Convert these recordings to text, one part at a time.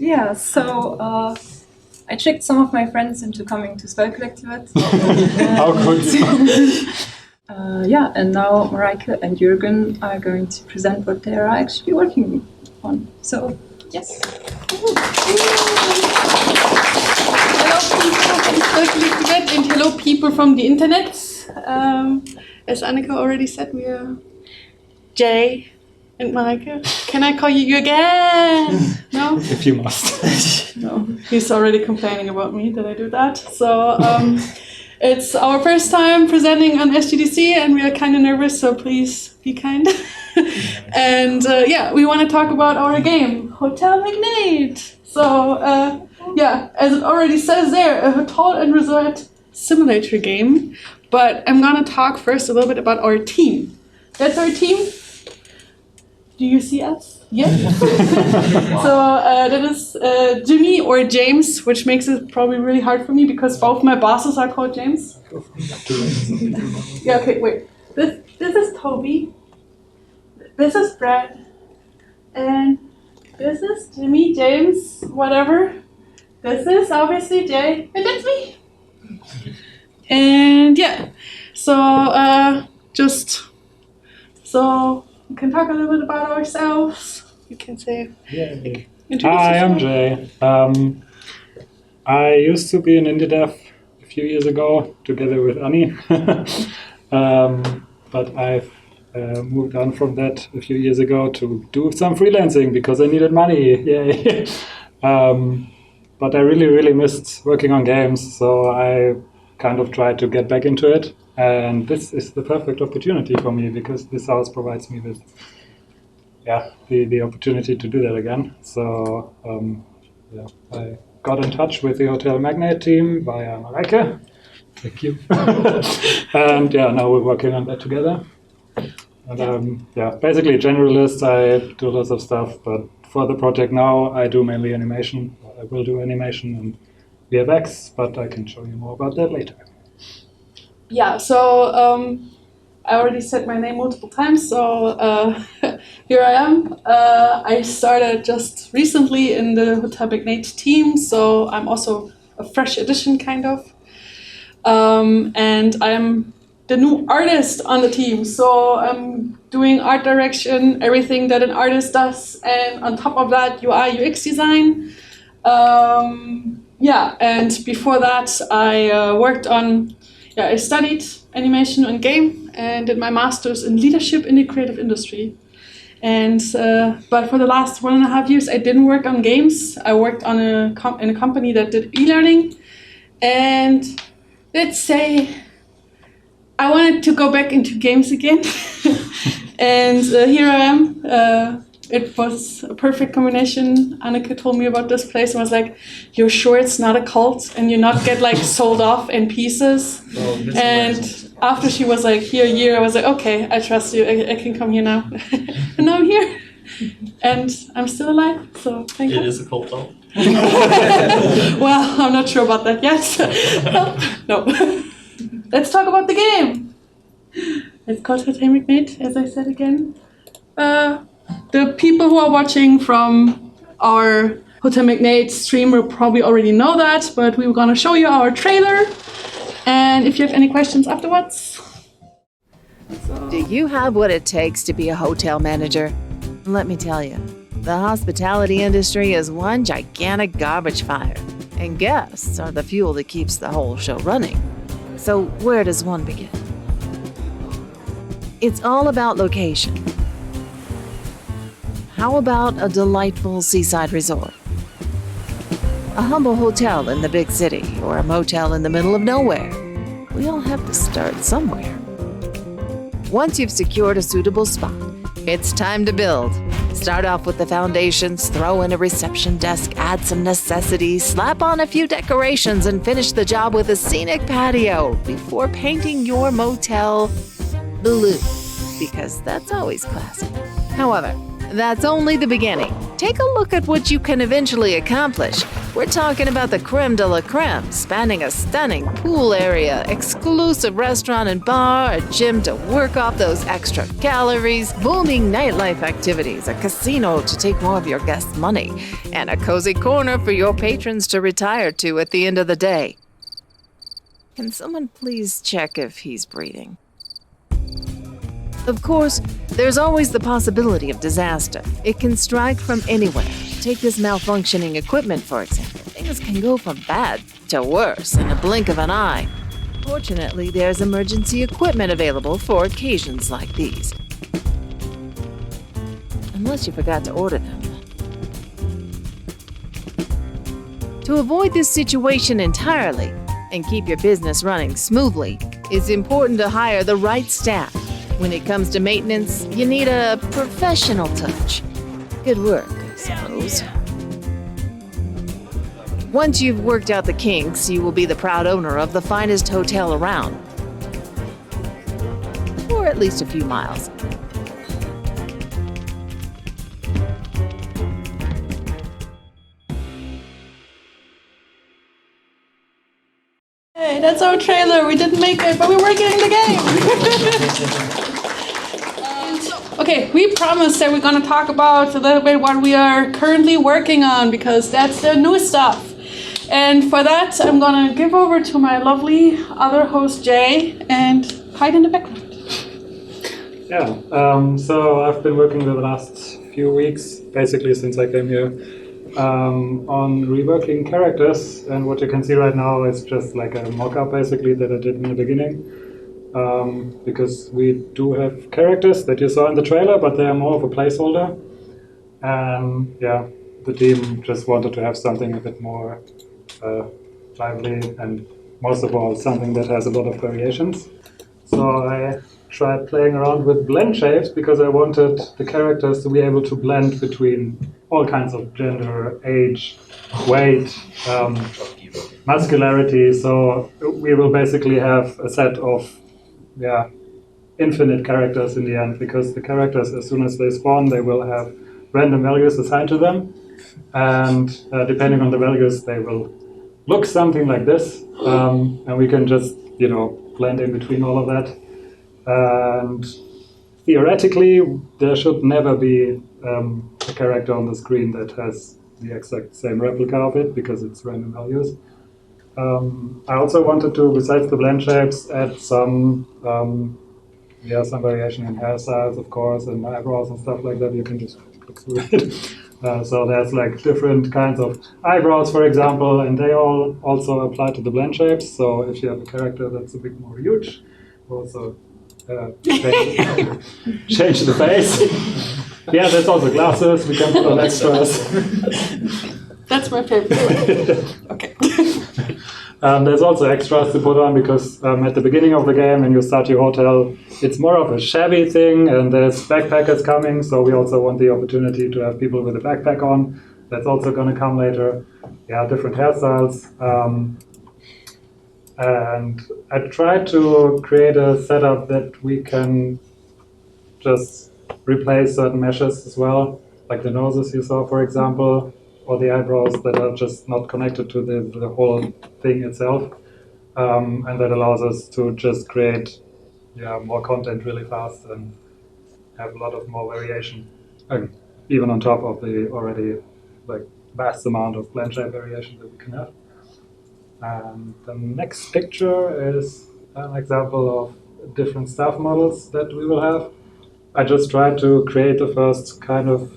Yeah, so I tricked some of my friends into coming to Spelkollektivet. How could you? Yeah, and now Mareike and Juergen are going to present what they are actually working on. So, yes. Hello people from Spelkollektivet and hello people from the internet. As Annika already said, we are Jay and Mareike. Can I call you again? No? If you must. No, he's already complaining about me that I do that. So it's our first time presenting on SGDC and we are kind of nervous, so please be kind. And yeah, we want to talk about our game, Hotel Magnate. So yeah, as it already says there, a hotel and resort simulator game. But I'm gonna talk first a little bit about our team. That's our team. Do you see us? Yes. So that is Jimmy or James, which makes it probably really hard for me because both my bosses are called James. Yeah, okay, wait. This is Toby. This is Brad. And this is Jimmy, James, whatever. This is obviously Jay. And that's me. And yeah, so just so we can talk a little bit about ourselves. You can say, Hi, I'm Jay. I used to be an indie dev a few years ago together with Annie, but I've moved on from that a few years ago to do some freelancing because I needed money. Yay! But I really missed working on games, so I kind of tried to get back into it. And this is the perfect opportunity for me because this house provides me with the opportunity to do that again. So yeah, I got in touch with the Hotel Magnate team via Mareike. Thank you. And yeah, now we're working on that together. And yeah, basically generalist, I do lots of stuff, but for the project now, I do mainly animation. I will do animation and VFX, but I can show you more about that later. yeah, so I already said my name multiple times, so here I am. I started just recently in the Hotel Magnate team, so I'm also a fresh addition, kind of. And I'm the new artist on the team, so I'm doing art direction, everything that an artist does, and on top of that, UI, UX design. Yeah, and before that, I worked on, I studied animation and game and did my master's in leadership in the creative industry. And but for the last 1.5 years, I didn't work on games. I worked on in a company that did e-learning. And let's say I wanted to go back into games again. And here I am. It was a perfect combination. Annika told me about this place and was like, "You're sure it's not a cult and you not get like sold off in pieces?" And after she was like, "Here a year," I was like, "Okay, I trust you. I can come here now." And now I'm here. And I'm still alive, so thank you. It is a cult though. Well, I'm not sure about that yet. No. Let's talk about the game. It's called Hotel Magnate, as I said again. The people who are watching from our Hotel Magnate stream will probably already know that, but we were going to show you our trailer. And if you have any questions afterwards. Do you have what it takes to be a hotel manager? Let me tell you, the hospitality industry is one gigantic garbage fire, and guests are the fuel that keeps the whole show running. So where does one begin? It's all about location. How about a delightful seaside resort? A humble hotel in the big city or a motel in the middle of nowhere? We all have to start somewhere. Once you've secured a suitable spot, it's time to build. Start off with the foundations, throw in a reception desk, add some necessities, slap on a few decorations, and finish the job with a scenic patio before painting your motel blue, because that's always classy. However, that's only the beginning. Take a look at what you can eventually accomplish We're talking about the creme de la creme, spanning a stunning pool area, exclusive restaurant and bar, a gym to work off those extra calories, booming nightlife activities, a casino to take more of your guests' money, and a cozy corner for your patrons to retire to at the end of the day. Can someone please check if he's breathing? Of course, there's always the possibility of disaster. It can strike from anywhere. Take this malfunctioning equipment, for example. Things can go from bad to worse in a blink of an eye. Fortunately, there's emergency equipment available for occasions like these. Unless you forgot to order them. To avoid this situation entirely and keep your business running smoothly, it's important to hire the right staff. When it comes to maintenance, you need a professional touch. Good work, I suppose. Once you've worked out the kinks, you will be the proud owner of the finest hotel around. For at least a few miles. Hey, that's our trailer. We didn't make it, but we're working in the game. Okay, we promised that we're going to talk about a little bit what we are currently working on, because that's the new stuff. And for that, I'm going to give over to my lovely other host, Jay, and hide in the background. Yeah, so I've been working the last few weeks, basically since I came here, on reworking characters. And what you can see right now is just like a mock-up, basically, that I did in the beginning. Because we do have characters that you saw in the trailer, but they are more of a placeholder. And yeah, the team just wanted to have something a bit more lively, and most of all, something that has a lot of variations. So I tried playing around with blend shapes because I wanted the characters to be able to blend between all kinds of gender, age, weight, muscularity. So we will basically have a set of infinite characters in the end, because the characters, as soon as they spawn, they will have random values assigned to them, and depending on the values, they will look something like this, and we can just, blend in between all of that. And theoretically, there should never be a character on the screen that has the exact same replica of it, because it's random values. I also wanted to, besides the blend shapes, add some variation in hairstyles, of course, and eyebrows and stuff like that. You can just click through it. So there's like different kinds of eyebrows, for example, and they all also apply to the blend shapes. So if you have a character that's a bit more huge, also change the face. Yeah, there's also glasses. We can put on extras. That's my favorite. Okay. There's also extras to put on, because at the beginning of the game, when you start your hotel, it's more of a shabby thing, and there's backpackers coming, so we also want the opportunity to have people with a backpack on. That's also going to come later. Yeah, different hairstyles. And I tried to create a setup that we can just replace certain meshes as well, like the noses you saw, for example, or the eyebrows that are just not connected to the whole thing itself. And that allows us to just create more content really fast and have a lot of more variation, even on top of the already vast amount of blend shape variation that we can have. And the next picture is an example of different staff models that we will have. I just tried to create the first kind of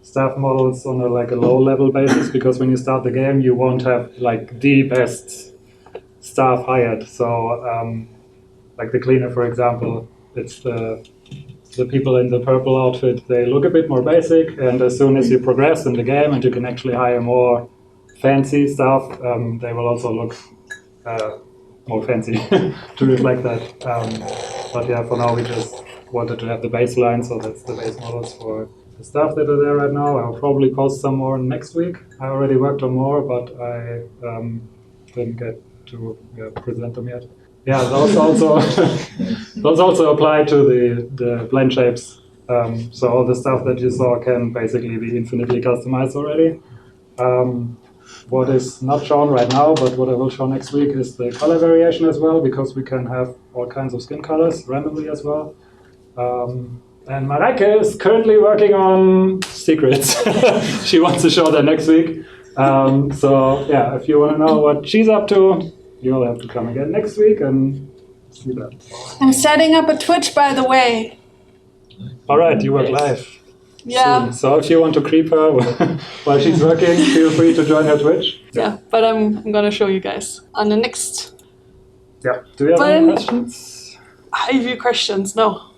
staff models on a low-level basis, because when you start the game, you won't have the best staff hired. So, the cleaner, for example, it's the people in the purple outfit. They look a bit more basic, and as soon as you progress in the game and you can actually hire more fancy stuff, they will also look more fancy to reflect that. But yeah, for now we just wanted to have the baseline, so that's the base models for the stuff that are there right now. I'll probably post some more next week. I already worked on more, but I didn't get to present them yet. Yeah, those also apply to the blend shapes. So all the stuff that you saw can basically be infinitely customized already. What is not shown right now, but what I will show next week is the color variation as well, because we can have all kinds of skin colors randomly as well. And Mareike is currently working on secrets. She wants to show that next week. So yeah, if you want to know what she's up to, you'll have to come again next week and see that. I'm setting up a Twitch, by the way. All right, you work live. Yeah. Soon. So if you want to creep her while she's working, feel free to join her Twitch. Yeah, but I'm gonna show you guys on the next. Yeah. Do you have any questions? I have questions. No.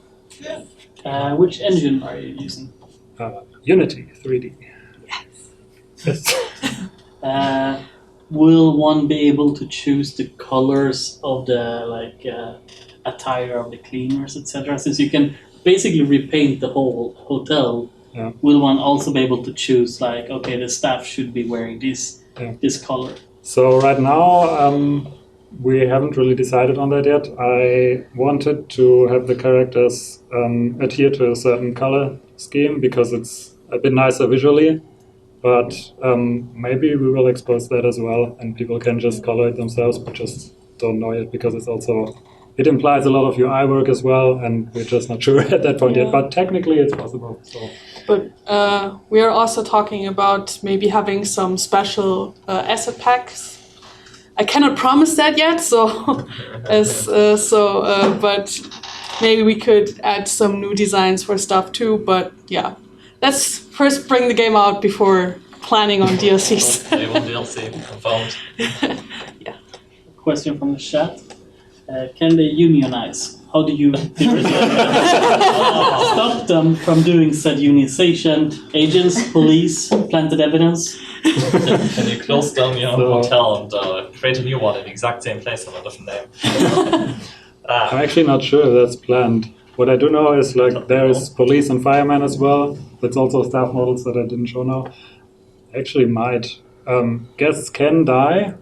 Which engine are you using? Unity 3D. Yes. Will one be able to choose the colors of the attire of the cleaners, etc.? Since you can basically repaint the whole hotel, will one also be able to choose okay, the staff should be wearing this color? So right now we haven't really decided on that yet. I wanted to have the characters adhere to a certain color scheme because it's a bit nicer visually. But maybe we will expose that as well, and people can just color it themselves, but just don't know yet because it implies a lot of UI work as well, and we're just not sure at that point yet. But technically, it's possible. So. But we are also talking about maybe having some special asset packs. I cannot promise that yet, but maybe we could add some new designs for stuff too. But yeah. Let's first bring the game out before planning on DLCs. They will DLC confirmed. Yeah. Question from the chat. Can they unionize? How do you stop them from doing said unionization? Agents, police, planted evidence? Can you close down your own hotel and create a new one in the exact same place under a different name? I'm actually not sure if that's planned. What I do know is there is police and firemen as well. That's also staff models that I didn't show now. Actually might. Guests can die.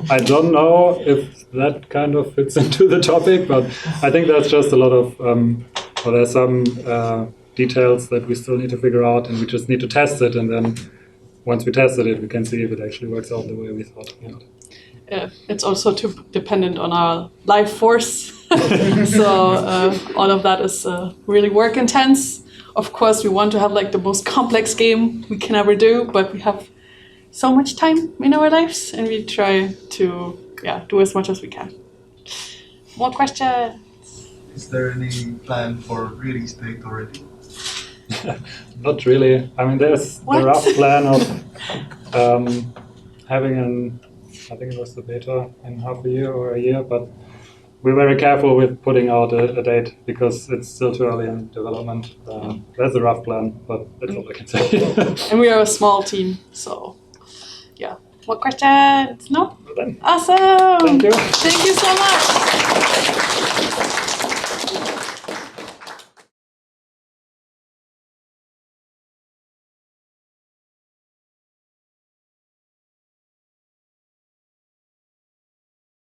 I don't know if that kind of fits into the topic, but I think that's just a lot of, there's some details that we still need to figure out, and we just need to test it, and then once we tested it, we can see if it actually works out the way we thought. Yeah. It's also dependent on our life force. So all of that is really work intense. Of course, we want to have the most complex game we can ever do, but we have so much time in our lives, and we try to do as much as we can. More questions? Is there any plan for release date already? Not really. I mean, there's the rough plan of having I think it was the beta in half a year or a year, but we're very careful with putting out a date because it's still too early in development. That's a rough plan, but that's all I can say. And we are a small team, so yeah. More questions? No? Well then. Awesome! Thank you. Thank you so much!